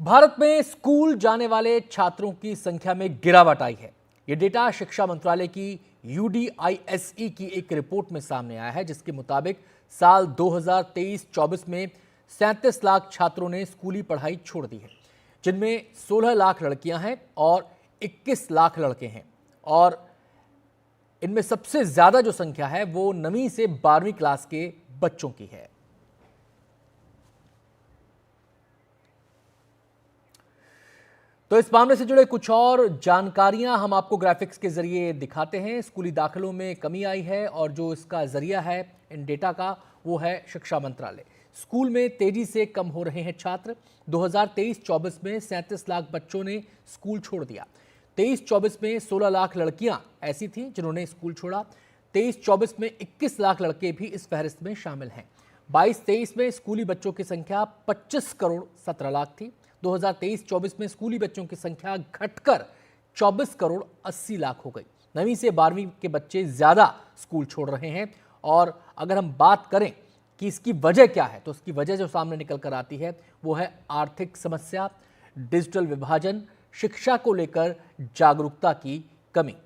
भारत में स्कूल जाने वाले छात्रों की संख्या में गिरावट आई है। यह डेटा शिक्षा मंत्रालय की UDISE की एक रिपोर्ट में सामने आया है, जिसके मुताबिक साल 2023-24 में 37 लाख छात्रों ने स्कूली पढ़ाई छोड़ दी है, जिनमें 16 लाख लड़कियां हैं और 21 लाख लड़के हैं। और इनमें सबसे ज्यादा जो संख्या है वो 9वीं से 12वीं क्लास के बच्चों की है। तो इस मामले से जुड़े कुछ और जानकारियां हम आपको ग्राफिक्स के जरिए दिखाते हैं। स्कूली दाखिलों में कमी आई है और जो इसका जरिया है इन डेटा का वो है शिक्षा मंत्रालय। स्कूल में तेजी से कम हो रहे हैं छात्र। 2023-24 में 37 लाख बच्चों ने स्कूल छोड़ दिया। 23-24 में 16 लाख लड़कियां ऐसी थीं जिन्होंने स्कूल छोड़ा। 23-24 में 21 लाख लड़के भी इस फहरिस्त में शामिल हैं। 22-23 में स्कूली बच्चों की संख्या 25 करोड़ 17 लाख थी। 2023-24 में स्कूली बच्चों की संख्या घटकर 24 करोड़ 80 लाख हो गई। 9वीं से 12वीं के बच्चे ज्यादा स्कूल छोड़ रहे हैं। और अगर हम बात करें कि इसकी वजह क्या है, तो इसकी वजह जो सामने निकल कर आती है वो है आर्थिक समस्या, डिजिटल विभाजन, शिक्षा को लेकर जागरूकता की कमी।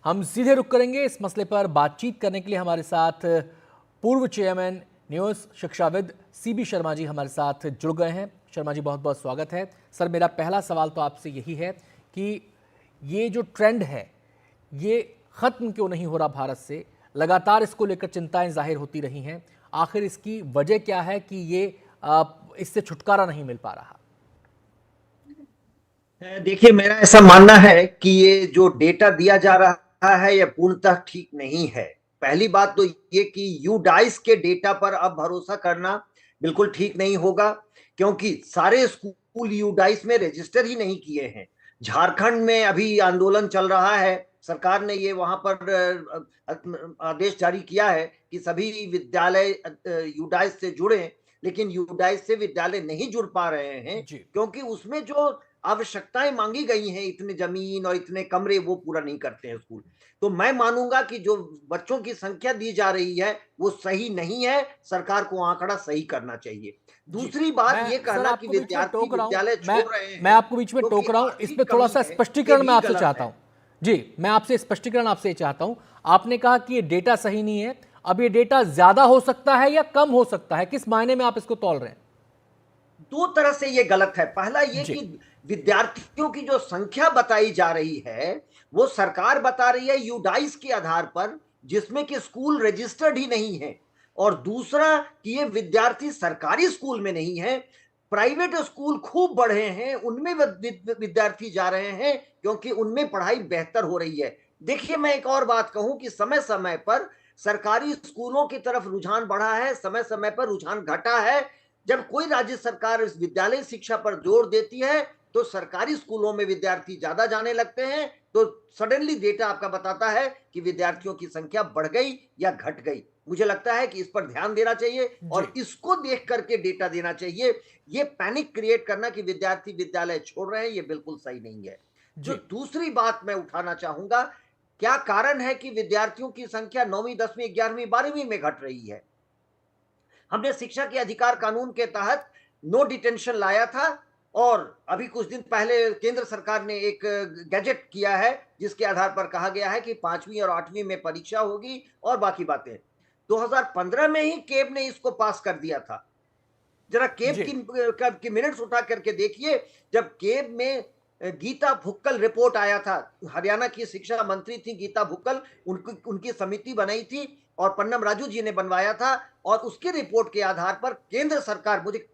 हम सीधे रुख करेंगे इस मसले पर बातचीत करने के लिए। हमारे साथ पूर्व चेयरमैन न्यूज शिक्षाविद CB शर्मा जी हमारे साथ जुड़ गए हैं। शर्मा जी, बहुत बहुत स्वागत है। सर, मेरा पहला सवाल तो आपसे यही है कि ये जो ट्रेंड है ये खत्म क्यों नहीं हो रहा भारत से? लगातार इसको लेकर चिंताएं जाहिर होती रही हैं। आखिर इसकी वजह क्या है कि ये इससे छुटकारा नहीं मिल पा रहा? देखिए, मेरा ऐसा मानना है कि ये जो डेटा दिया जा रहा है यह पूर्णतः ठीक नहीं है। पहली बात तो ये कि यूडाइस के डेटा पर अब भरोसा करना बिल्कुल ठीक नहीं होगा, क्योंकि सारे स्कूल यूडाइस में रजिस्टर ही नहीं किए हैं। झारखंड में अभी आंदोलन चल रहा है। सरकार ने ये वहां पर आदेश जारी किया है कि सभी विद्यालय यूडाइस से जुड़े, लेकिन यूडाइस से विद्यालय नहीं जुड़ पा रहे हैं क्योंकि उसमें जो आवश्यकताएं मांगी गई हैं, इतने जमीन और इतने कमरे, वो पूरा नहीं करते हैं स्कूल। तो मैं मानूंगा कि जो बच्चों की संख्या दी जा रही है वो सही नहीं है। सरकार को आंकड़ा सही करना चाहिए। दूसरी बात ये कहना कि विद्यार्थी विद्यालय छोड़ रहे हैं, मैं आपको बीच में टोक रहा हूं, इसमें थोड़ा सा स्पष्टीकरण मैं आपसे चाहता हूं। जी, मैं आपसे स्पष्टीकरण आपसे चाहता हूं। आपने कहा कि ये डेटा सही नहीं है। अब ये डेटा ज्यादा हो सकता है या कम हो सकता है? किस मायने में आप इसको तौल रहे हैं? दो तरह से ये गलत है। पहला ये कि विद्यार्थियों की जो संख्या बताई जा रही है वो सरकार बता रही है यूडाइस के आधार पर, जिसमें कि स्कूल रजिस्टर्ड ही नहीं है। और दूसरा कि ये विद्यार्थी सरकारी स्कूल में नहीं है, प्राइवेट स्कूल खूब बढ़े हैं, उनमें विद्यार्थी जा रहे हैं क्योंकि उनमें पढ़ाई बेहतर हो रही है। देखिए, मैं एक और बात कहूं कि समय समय पर सरकारी स्कूलों की तरफ रुझान बढ़ा है, समय समय पर रुझान घटा है। जब कोई राज्य सरकार इस विद्यालय शिक्षा पर जोर देती है तो सरकारी स्कूलों में विद्यार्थी ज्यादा जाने लगते हैं, तो सडनली डेटा आपका बताता है कि विद्यार्थियों की संख्या बढ़ गई या घट गई। मुझे लगता है कि इस पर ध्यान देना चाहिए और इसको देख करके डेटा देना चाहिए। ये पैनिक क्रिएट करना कि विद्यार्थी विद्यालय छोड़ रहे हैं, ये बिल्कुल सही नहीं है। जो दूसरी बात मैं उठाना चाहूंगा, क्या कारण है कि विद्यार्थियों की संख्या 9वीं 10वीं 11वीं 12वीं में घट रही है? हमने शिक्षा के अधिकार कानून के तहत नो डिटेंशन लाया था और अभी कुछ दिन पहले केंद्र सरकार ने एक गैजेट किया है जिसके आधार पर कहा गया है कि 5वीं और 8वीं में परीक्षा होगी और बाकी बातें। 2015 में ही केब ने इसको पास कर दिया था। जरा केब की मिनट्स उठा करके देखिए। जब केब में गीता भुक्कल रिपोर्ट आया था, हरियाणा की शिक्षा मंत्री थी गीता भुक्कल, उनकी समिति बनाई थी और पन्नम राजू जी ने बनवाया था। और उसकी रिपोर्ट के आधार पर केंद्र सरकार, मुझे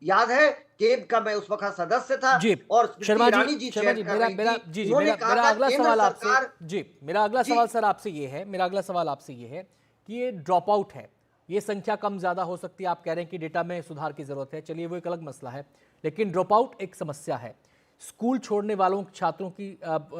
याद है केब का मैं उस वक्त सदस्य था और शर्मा जी, ईरानी जी चेयर कर रही थी। उन्होंने कहा मेरा था अगला केंद्र सवाल आपसे, सरकार मेरा अगला सवाल सर आपसे ये है, मेरा अगला सवाल आपसे ये है कि ये ड्रॉप आउट है, ये संख्या कम ज्यादा हो सकती है। आप कह रहे हैं कि डेटा में सुधार की जरूरत है, चलिए वो एक अलग मसला है, लेकिन ड्रॉप आउट एक समस्या है। स्कूल छोड़ने वालों छात्रों की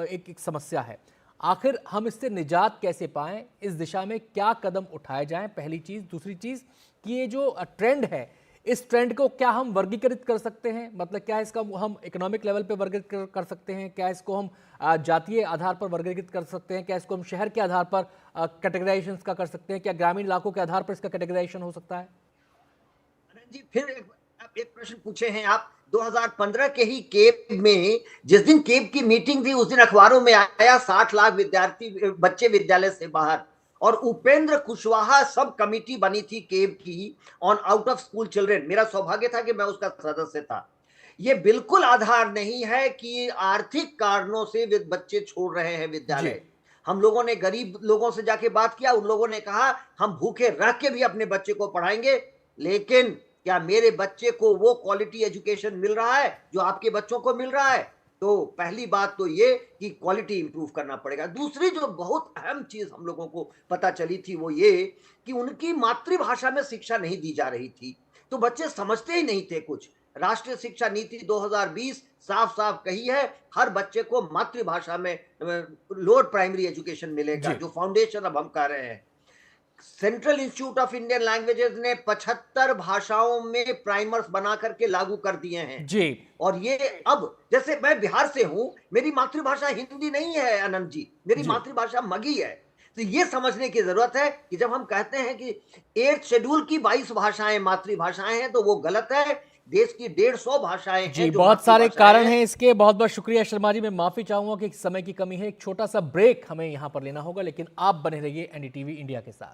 एक समस्या है। आखिर हम इससे निजात कैसे पाएं? इस दिशा में क्या कदम उठाए जाएं? पहली चीज। दूसरी चीज कि ये जो ट्रेंड है, इस ट्रेंड को क्या हम वर्गीकृत कर सकते हैं? मतलब क्या इसका हम इकोनॉमिक लेवल पे वर्गीकृत कर सकते हैं? क्या इसको हम जातीय आधार पर वर्गीकृत कर सकते हैं? क्या इसको हम शहर के आधार पर कैटेगराइजेशन का कर सकते हैं? क्या ग्रामीण इलाकों के आधार पर इसका कैटेगराइजेशन हो सकता है? जी, फिर एक प्रश्न पूछे हैं आप। 2015 के ही केप में, जिस दिन केप की मीटिंग थी, उस दिन अखबारों में आया 60 लाख विद्यार्थी बच्चे विद्यालय से बाहर, और उपेंद्र कुशवाहा सब कमिटी बनी थी केप की on out of school children. मेरा सौभाग्य था कि मैं उसका सदस्य था। ये बिल्कुल आधार नहीं है कि आर्थिक कारणों से बच्चे छोड़ रहे हैं जी। विद्यालय। हम लोगों ने गरीब लोगों से जाके बात किया, उन लोगों ने कहा हम भूखे रह के भी अपने बच्चे को पढ़ाएंगे, लेकिन क्या मेरे बच्चे को वो क्वालिटी एजुकेशन मिल रहा है जो आपके बच्चों को मिल रहा है? तो पहली बात तो ये कि क्वालिटी इंप्रूव करना पड़ेगा। दूसरी जो बहुत अहम चीज हम लोगों को पता चली थी वो ये कि उनकी मातृभाषा में शिक्षा नहीं दी जा रही थी, तो बच्चे समझते ही नहीं थे कुछ। राष्ट्रीय शिक्षा नीति 2020 साफ साफ कही है, हर बच्चे को मातृभाषा में लोअर प्राइमरी एजुकेशन मिलेगा, जी। जो फाउंडेशन अब हम कर रहे हैं। Central institute of Indian languages ने 75 भाषाओं में प्राइमर्स बना करके लागू कर दिए हैं। जी। और ये अब, जैसे मैं बिहार से हूं, मेरी मातृभाषा हिंदी नहीं है आनंद जी, मेरी जी। मातृभाषा मगही है। तो ये समझने की जरूरत है कि जब हम कहते हैं कि 8 शेड्यूल की 22 भाषाएं मातृभाषाएं हैं, तो वो गलत है। देश की 150 भाषाएं जी, हैं जो बहुत सारे मातृभाषाएं कारण हैं। हैं इसके। बहुत बहुत शुक्रिया शर्मा जी। मैं माफी चाहूंगा कि समय की कमी है, एक छोटा सा ब्रेक हमें यहां पर लेना होगा, लेकिन आप बने रहिए एनडीटीवी इंडिया के साथ।